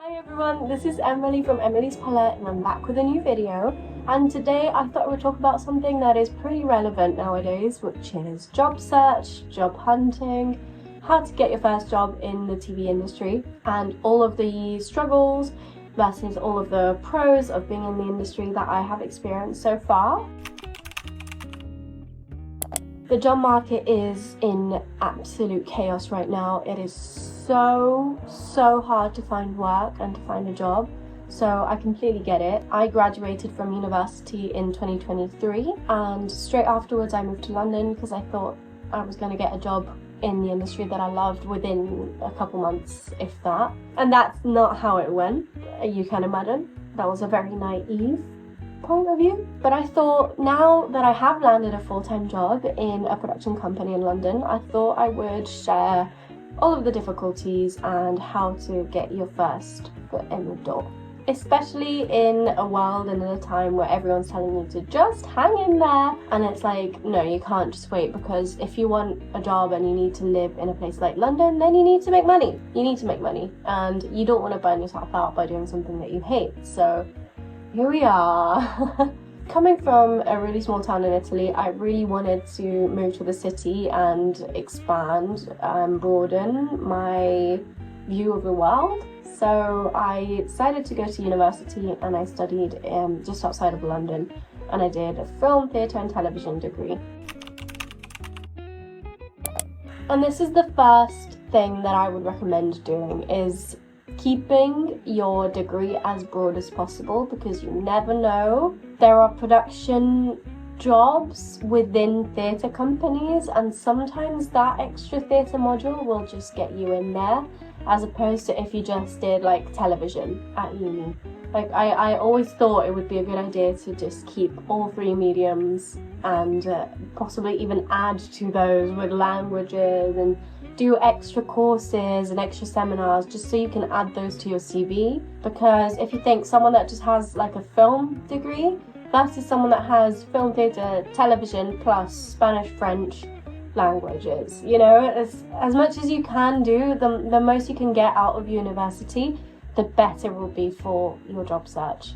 Hi everyone, this is Emily from Emily's Palette and I'm back with a new video, and today I thought I would talk about something that is pretty relevant nowadays, which is job search, job hunting, how to get your first job in the TV industry, and all of the struggles versus all of the pros of being in the industry that I have experienced so far. The job market is in absolute chaos right now. It is so hard to find work and to find a job, so I completely get it. I graduated from university in 2023 and straight afterwards I moved to London because I thought I was going to get a job in the industry that I loved within a couple months, if that. And that's not how it went, you can imagine. That was a very naive point of view. But I thought, now that I have landed a full-time job in a production company in London, I thought I would share all of the difficulties and how to get your first foot in the door. Especially in a world and in a time where everyone's telling you to just hang in there, and it's like, no, you can't just wait, because if you want a job and you need to live in a place like London, then you need to make money. You need to make money, and you don't want to burn yourself out by doing something that you hate. So here we are. Coming from a really small town in Italy, I really wanted to move to the city and expand and broaden my view of the world. So I decided to go to university and I studied just outside of London, and I did a film, theatre and television degree. And this is the first thing that I would recommend doing, is keeping your degree as broad as possible, because you never know. There are production jobs within theatre companies, and sometimes that extra theatre module will just get you in there, as opposed to if you just did like television at uni. Like I always thought it would be a good idea to just keep all three mediums and possibly even add to those with languages and do extra courses and extra seminars, just so you can add those to your CV. Because if you think someone that just has like a film degree versus someone that has film, theatre, television plus Spanish, French languages, you know, as much as you can do, the most you can get out of university, the better it will be for your job search.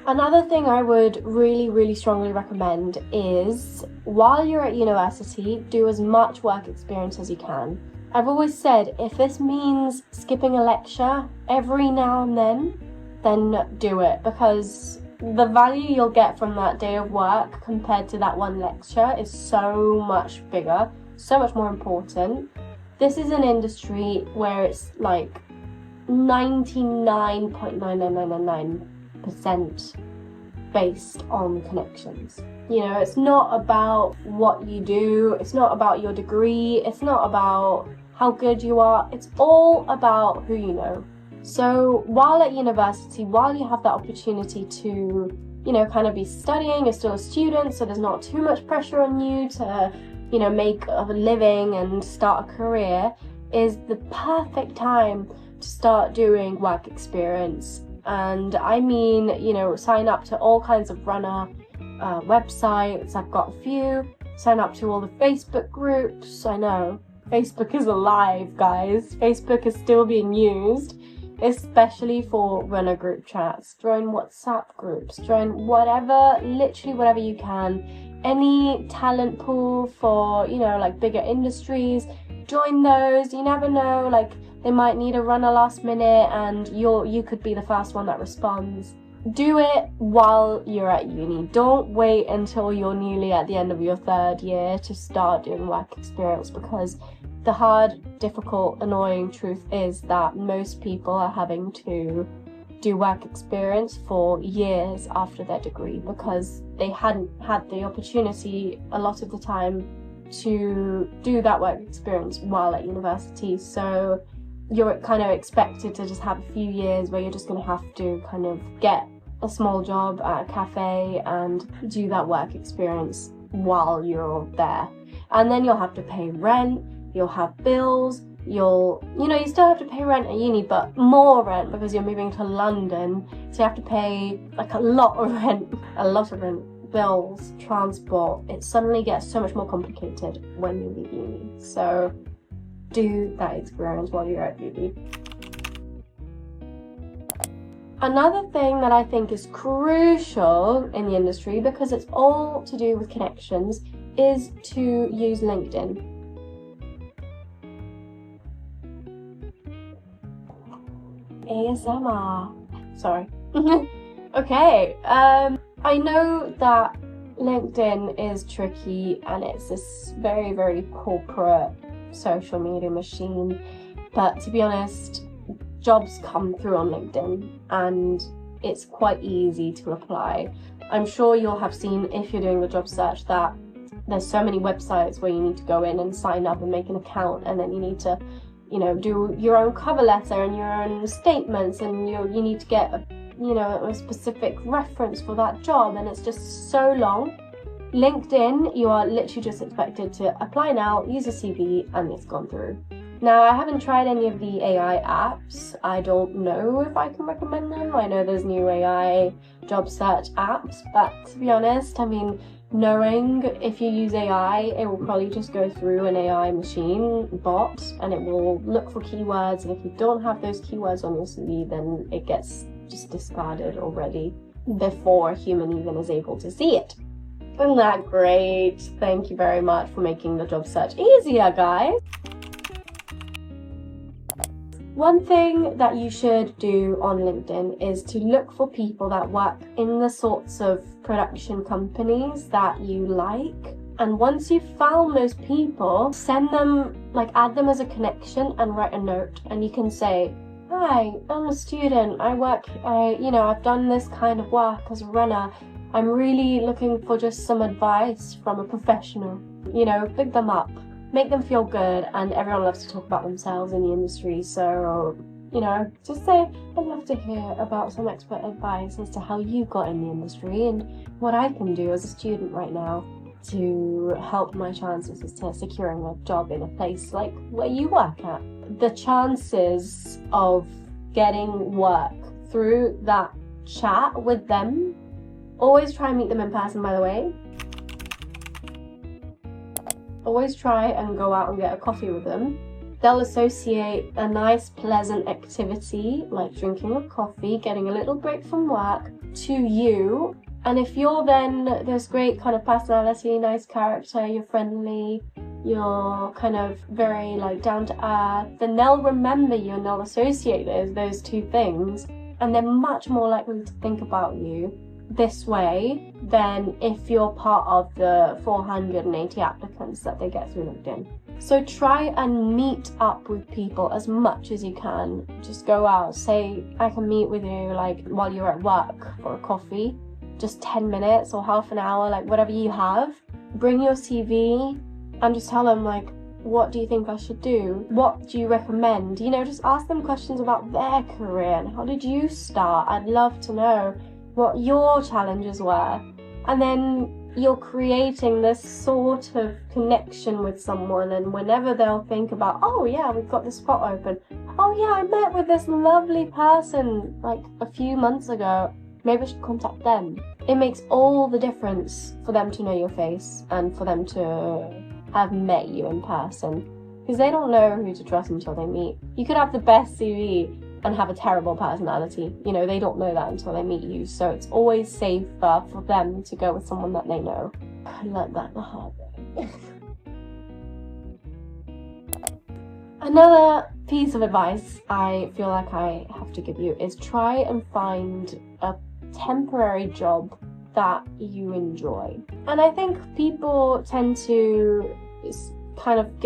Another thing I would really strongly recommend is, while you're at university, do as much work experience as you can. I've always said, if this means skipping a lecture every now and then do it, because the value you'll get from that day of work compared to that one lecture is so much bigger, so much more important. This is an industry where it's like 99.99999% based on connections. You know, it's not about what you do, it's not about your degree, it's not about how good you are, it's all about who you know. So while at university, while you have that opportunity to, you know, kind of be studying, you're still a student, so there's not too much pressure on you to, you know, make a living and start a career, is the perfect time to start doing work experience. And I mean, you know, sign up to all kinds of runner websites. I've got a few. Sign up to all the Facebook groups. I know, Facebook is alive, guys. Facebook is still being used, especially for runner group chats. Join WhatsApp groups, join whatever, literally whatever you can. Any talent pool for, you know, like bigger industries, join those. You never know, like they might need a runner last minute and you could be the first one that responds. Do it while you're at uni. Don't wait until you're nearly at the end of your third year to start doing work experience, because the hard, difficult, annoying truth is that most people are having to do work experience for years after their degree, because they hadn't had the opportunity a lot of the time to do that work experience while at university. So you're kind of expected to just have a few years where you're just going to have to kind of get a small job at a cafe and do that work experience while you're there. And then you'll have to pay rent, you'll have bills, you still have to pay rent at uni, but more rent because you're moving to London, so you have to pay like a lot of rent, bills, transport. It suddenly gets so much more complicated when you leave uni. So do that experience while you're at uni. Another thing that I think is crucial in the industry, because it's all to do with connections, is to use LinkedIn. ASMR. Sorry. Okay. I know that LinkedIn is tricky and it's this very, very corporate social media machine, but to be honest, jobs come through on LinkedIn and it's quite easy to apply. I'm sure you'll have seen, if you're doing the job search, that there's so many websites where you need to go in and sign up and make an account, and then you need to, do your own cover letter and your own statements, and you need to get a specific reference for that job, and it's just so long. LinkedIn, you are literally just expected to apply now, use a CV, and it's gone through. Now, I haven't tried any of the AI apps. I don't know if I can recommend them. I know there's new AI job search apps, but to be honest, knowing if you use AI, it will probably just go through an AI machine bot and it will look for keywords, and if you don't have those keywords on your CV, then it gets just discarded already before a human even is able to see it. Isn't that great? Thank you very much for making the job search easier, guys. One thing that you should do on LinkedIn is to look for people that work in the sorts of production companies that you like. And once you've found those people, send them, add them as a connection and write a note. And you can say, "Hi, I'm a student. I've done this kind of work as a runner. I'm really looking for just some advice from a professional." Pick them up. Make them feel good, and everyone loves to talk about themselves in the industry, so just say, "I'd love to hear about some expert advice as to how you got in the industry and what I can do as a student right now to help my chances as to securing a job in a place like where you work at." The chances of getting work through that chat with them, always try and meet them in person, by the way. Always try and go out and get a coffee with them. They'll associate a nice, pleasant activity like drinking a coffee, getting a little break from work, to you. And if you're then this great kind of personality, nice character, you're friendly, you're kind of very down to earth, then they'll remember you and they'll associate those two things, and they're much more likely to think about you this way than if you're part of the 480 applicants that they get through LinkedIn. So try and meet up with people as much as you can. Just go out, say, "I can meet with you while you're at work for a coffee, just 10 minutes or half an hour, whatever you have. Bring your CV and just tell them what do you think I should do? What do you recommend?" Just ask them questions about their career and how did you start? I'd love to know what your challenges were. And then you're creating this sort of connection with someone, and whenever they'll think about, "Oh yeah, we've got this spot open. Oh yeah, I met with this lovely person a few months ago. Maybe I should contact them." It makes all the difference for them to know your face and for them to have met you in person, because they don't know who to trust until they meet. You could have the best CV and have a terrible personality. They don't know that until they meet you, so it's always safer for them to go with someone that they know. I learned that the hard way. Another piece of advice I feel like I have to give you is try and find a temporary job that you enjoy. And I think people tend to kind of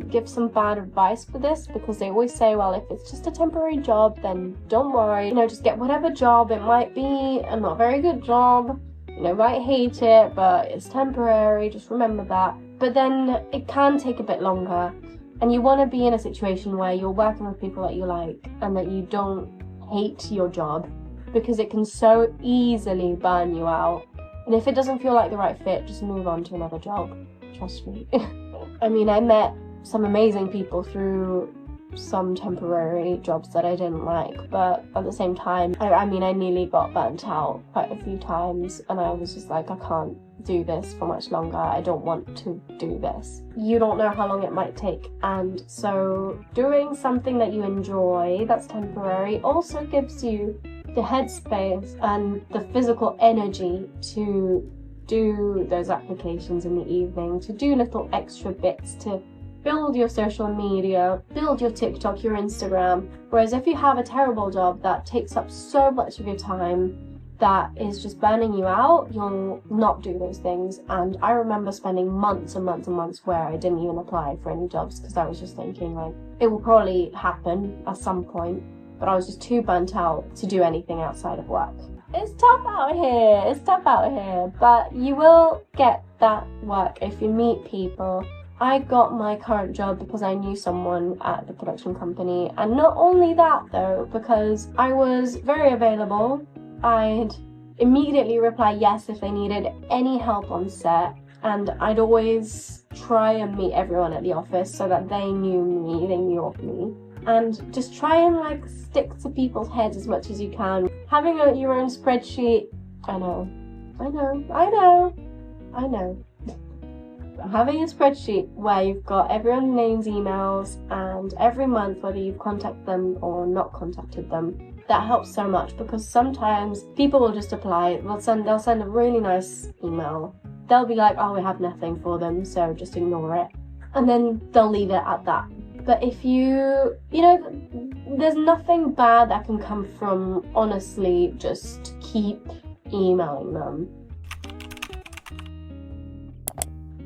give some bad advice for this, because they always say, well, if it's just a temporary job, then don't worry, just get whatever job. It might be a not very good job, might hate it, but it's temporary, just remember that. But then it can take a bit longer, and you want to be in a situation where you're working with people that you like and that you don't hate your job, because it can so easily burn you out. And if it doesn't feel like the right fit, just move on to another job, trust me. I met some amazing people through some temporary jobs that I didn't like, but at the same time, I nearly got burnt out quite a few times, and I was just I can't do this for much longer. I don't want to do this. You don't know how long it might take. And so doing something that you enjoy, that's temporary, also gives you the headspace and the physical energy to do those applications in the evening, to do little extra bits, to build your social media, build your TikTok, your Instagram. Whereas if you have a terrible job that takes up so much of your time, that is just burning you out, you'll not do those things. And I remember spending months and months and months where I didn't even apply for any jobs because I was just thinking like, it will probably happen at some point, but I was just too burnt out to do anything outside of work. It's tough out here, but you will get that work if you meet people. I got my current job because I knew someone at the production company, and not only that though, because I was very available. I'd immediately reply yes if they needed any help on set, and I'd always try and meet everyone at the office so that they knew me, they knew of me. And just try and like stick to people's heads as much as you can. Having your own spreadsheet, I know. Having a spreadsheet where you've got everyone's names, emails, and every month whether you've contacted them or not contacted them, that helps so much, because sometimes people will just apply, they'll send a really nice email. They'll be like, oh, we have nothing for them, so just ignore it. And then they'll leave it at that. But if you know, there's nothing bad that can come from honestly just keep emailing them.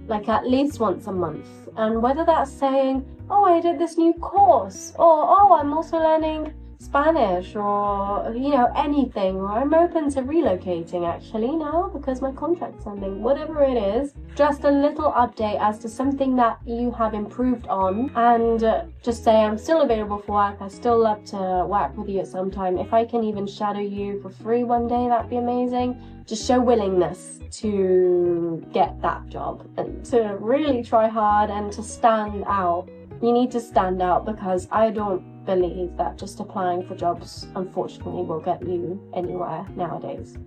Like at least once a month. And whether that's saying, oh, I did this new course, or oh, I'm also learning Spanish, or you know, anything, or I'm open to relocating actually now because my contract's ending, whatever it is, just a little update as to something that you have improved on, and just say I'm still available for work, I still love to work with you at some time. If I can even shadow you for free one day, that'd be amazing. Just show willingness to get that job and to really try hard and to stand out. You need to stand out, because I don't believe that just applying for jobs unfortunately will get you anywhere nowadays.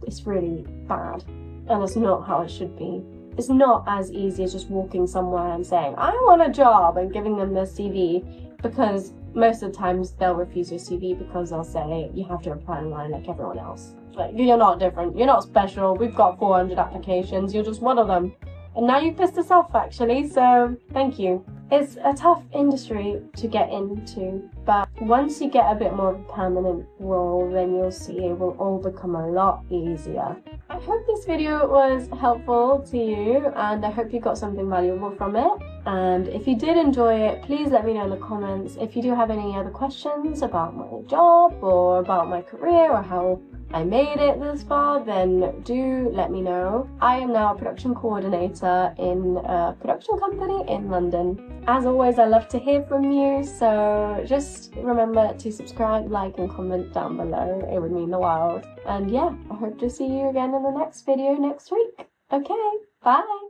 It's really bad, and it's not how it should be. It's not as easy as just walking somewhere and saying I want a job and giving them their CV, because most of the times they'll refuse your CV because they'll say you have to apply online like everyone else. Like, you're not different, you're not special, we've got 400 applications, you're just one of them. And now you've pissed us off actually, so thank you. It's a tough industry to get into, but once you get a bit more of a permanent role, then you'll see it will all become a lot easier. I hope this video was helpful to you, and I hope you got something valuable from it. And if you did enjoy it, please let me know in the comments. If you do have any other questions about my job or about my career or how I made it this far, then do let me know. I am now a production coordinator in a production company in London. As always, I love to hear from you, so just remember to subscribe, like and comment down below. It would mean the world. And yeah, I hope to see you again in the next video next week. Okay, bye!